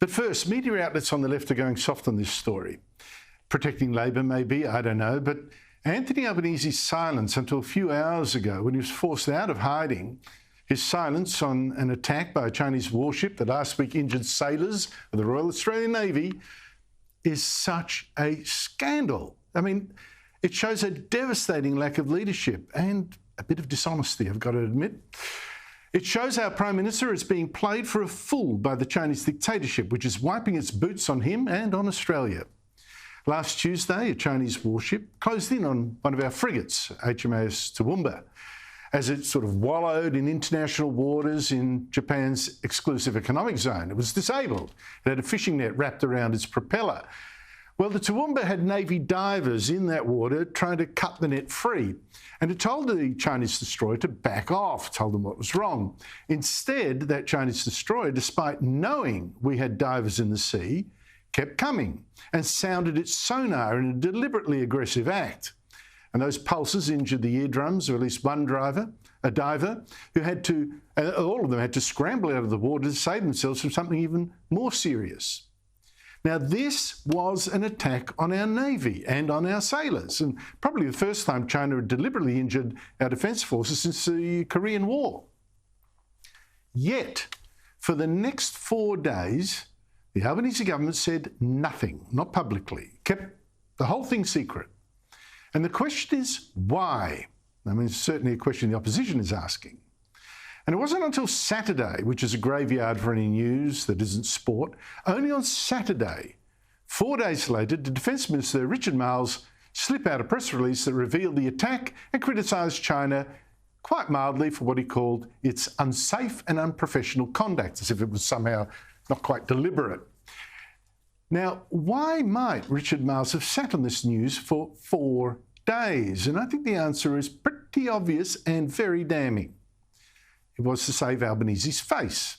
But first, media outlets on the left are going soft on this story. Protecting Labor, maybe, I don't know, but Anthony Albanese's silence until a few hours ago when he was forced out of hiding, his silence on an attack by a Chinese warship that last week injured sailors of the Royal Australian Navy, is such a scandal. I mean, it shows a devastating lack of leadership and a bit of dishonesty, I've got to admit. It shows our Prime Minister is being played for a fool by the Chinese dictatorship, which is wiping its boots on him and on Australia. Last Tuesday, a Chinese warship closed in on one of our frigates, HMAS Toowoomba, as it sort of wallowed in international waters in Japan's exclusive economic zone. It was disabled. It had a fishing net wrapped around its propeller. Well, the Toowoomba had Navy divers in that water trying to cut the net free, and it told the Chinese destroyer to back off, told them what was wrong. Instead, that Chinese destroyer, despite knowing we had divers in the sea, kept coming and sounded its sonar in a deliberately aggressive act. And those pulses injured the eardrums of at least one diver, who had to, all of them had to scramble out of the water to save themselves from something even more serious. Now, this was an attack on our Navy and on our sailors, and probably the first time China had deliberately injured our defence forces since the Korean War. Yet, for the next 4 days, the Albanese government said nothing, not publicly, kept the whole thing secret. And the question is, why? I mean, it's certainly a question the opposition is asking. And it wasn't until Saturday, which is a graveyard for any news that isn't sport, only on Saturday, 4 days later, did Defence Minister Richard Marles slip out a press release that revealed the attack and criticised China quite mildly for what he called its unsafe and unprofessional conduct, as if it was somehow not quite deliberate. Now, why might Richard Marles have sat on this news for 4 days? And I think the answer is pretty obvious and very damning. It was to save Albanese's face.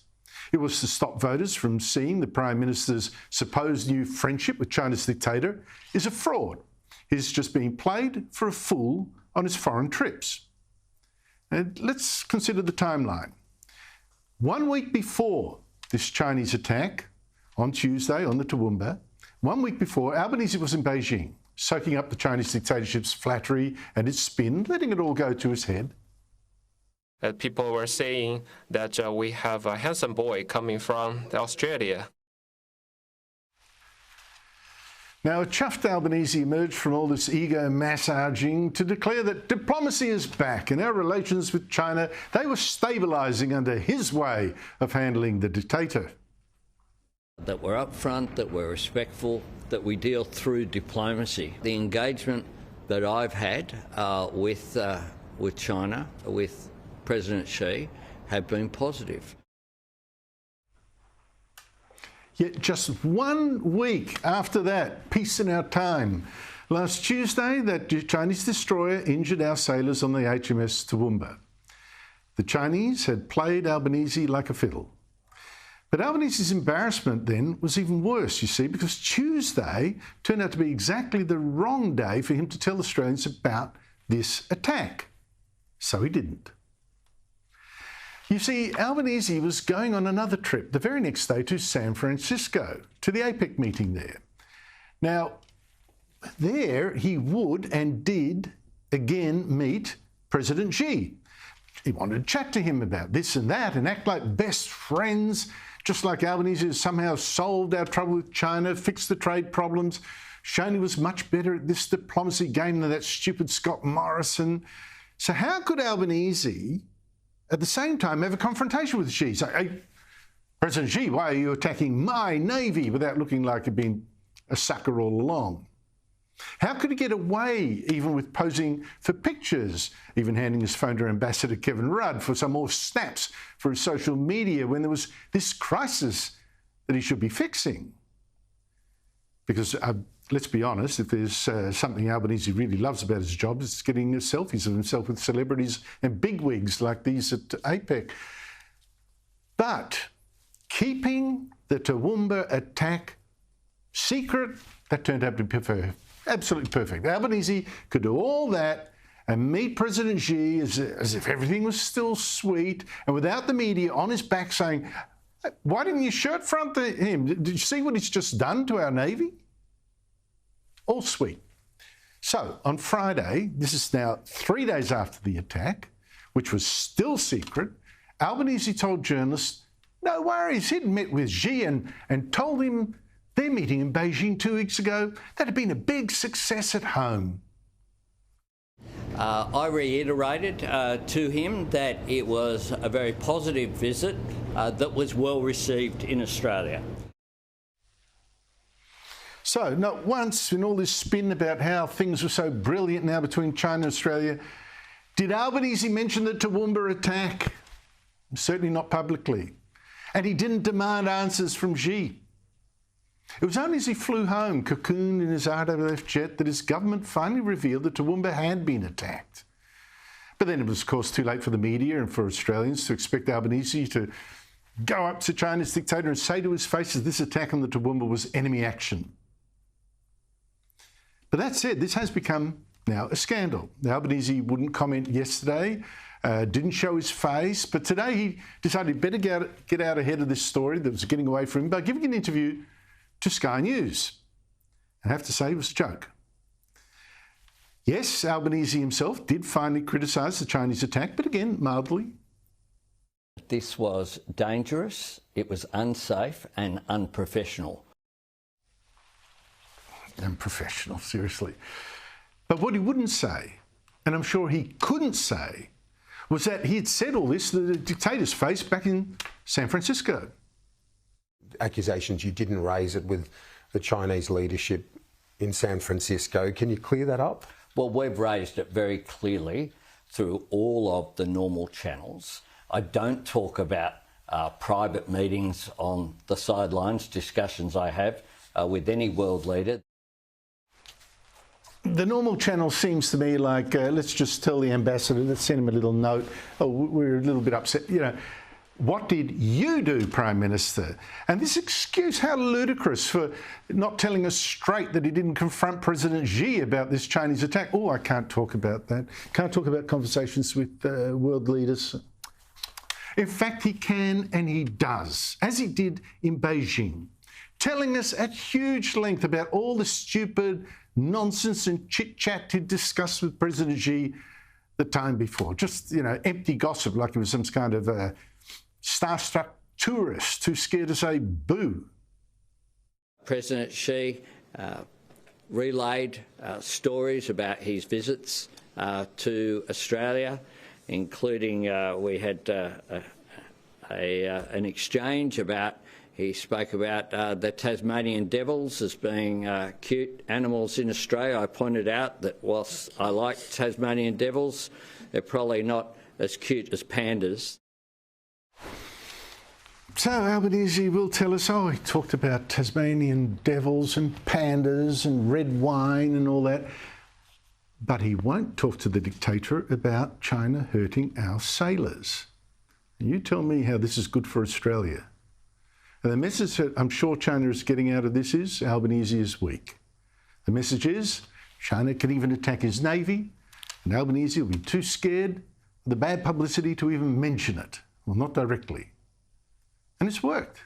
It was to stop voters from seeing the Prime Minister's supposed new friendship with China's dictator is a fraud. He's just being played for a fool on his foreign trips. And let's consider the timeline. 1 week before this Chinese attack, on Tuesday on the Toowoomba, 1 week before, Albanese was in Beijing, soaking up the Chinese dictatorship's flattery and its spin, letting it all go to his head. People were saying that we have a handsome boy coming from Australia. Now, a chuffed Albanese emerged from all this ego massaging to declare that diplomacy is back and our relations with China, they were stabilising under his way of handling the dictator. That we're upfront, that we're respectful, that we deal through diplomacy. The engagement that I've had with China, with President Xi, have been positive. Yet just 1 week after that, peace in our time. Last Tuesday, that Chinese destroyer injured our sailors on the HMS Toowoomba. The Chinese had played Albanese like a fiddle. But Albanese's embarrassment then was even worse, you see, because Tuesday turned out to be exactly the wrong day for him to tell Australians about this attack. So he didn't. You see, Albanese was going on another trip the very next day to San Francisco, to the APEC meeting there. Now, there he would and did again meet President Xi. He wanted to chat to him about this and that and act like best friends, just like Albanese has somehow solved our trouble with China, fixed the trade problems, shown he was much better at this diplomacy game than that stupid Scott Morrison. So how could Albanese, at the same time, have a confrontation with Xi? Say, hey, President Xi, why are you attacking my Navy without looking like he'd been a sucker all along? How could he get away even with posing for pictures, even handing his phone to Ambassador Kevin Rudd for some more snaps for his social media when there was this crisis that he should be fixing? Because let's be honest, if there's something Albanese really loves about his job, it's getting selfies of himself with celebrities and bigwigs like these at APEC. But keeping the Toowoomba attack secret, that turned out to be absolutely perfect. Albanese could do all that and meet President Xi as if everything was still sweet and without the media on his back saying, Why didn't you shirt front him? Did you see what he's just done to our Navy? All sweet. So on Friday, this is now 3 days after the attack, which was still secret, Albanese told journalists, no worries, he'd met with Xi and told him their meeting in Beijing 2 weeks ago, that had been a big success at home. I reiterated to him that it was a very positive visit that was well received in Australia. So, not once in all this spin about how things were so brilliant now between China and Australia, did Albanese mention the Toowoomba attack? Certainly not publicly. And he didn't demand answers from Xi. It was only as he flew home, cocooned in his RWF jet, that his government finally revealed that Toowoomba had been attacked. But then it was, of course, too late for the media and for Australians to expect Albanese to go up to China's dictator and say to his face that this attack on the Toowoomba was enemy action. But that said, this has become now a scandal. Albanese wouldn't comment yesterday, didn't show his face, but today he decided he'd better get out ahead of this story that was getting away from him by giving an interview to Sky News. I have to say it was a joke. Yes, Albanese himself did finally criticise the Chinese attack, but again, mildly. This was dangerous, it was unsafe and unprofessional. Unprofessional, seriously. But what he wouldn't say, and I'm sure he couldn't say, was that he had said all this to the dictator's face back in San Francisco. Accusations you didn't raise it with the Chinese leadership in San Francisco. Can you clear that up? Well, we've raised it very clearly through all of the normal channels. I don't talk about private meetings on the sidelines, discussions I have with any world leader. The normal channel seems to me like, let's just tell the ambassador, let's send him a little note. Oh, we're a little bit upset. You know, what did you do, Prime Minister? And this excuse, how ludicrous for not telling us straight that he didn't confront President Xi about this Chinese attack. Oh, I can't talk about that. Can't talk about conversations with world leaders. In fact, he can and he does, as he did in Beijing, telling us at huge length about all the stupid nonsense and chit-chat he'd discussed with President Xi the time before. Just, you know, empty gossip like it was some kind of starstruck tourist too scared to say boo. President Xi relayed stories about his visits to Australia, including we had an exchange about, he spoke about the Tasmanian devils as being cute animals in Australia. I pointed out that whilst I like Tasmanian devils, they're probably not as cute as pandas. So Albanese will tell us, oh, he talked about Tasmanian devils and pandas and red wine and all that. But he won't talk to the dictator about China hurting our sailors. And you tell me how this is good for Australia. And the message that I'm sure China is getting out of this is Albanese is weak. The message is China can even attack his navy, and Albanese will be too scared of the bad publicity to even mention it. Well, not directly. And it's worked.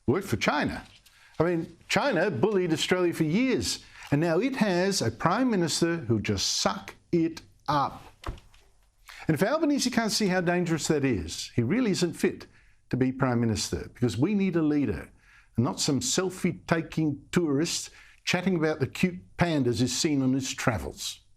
Worked for China. I mean, China bullied Australia for years, and now it has a Prime Minister who'll just suck it up. And if Albanese can't see how dangerous that is, he really isn't fit to be Prime Minister, because we need a leader and not some selfie-taking tourist chatting about the cute pandas he's seen on his travels.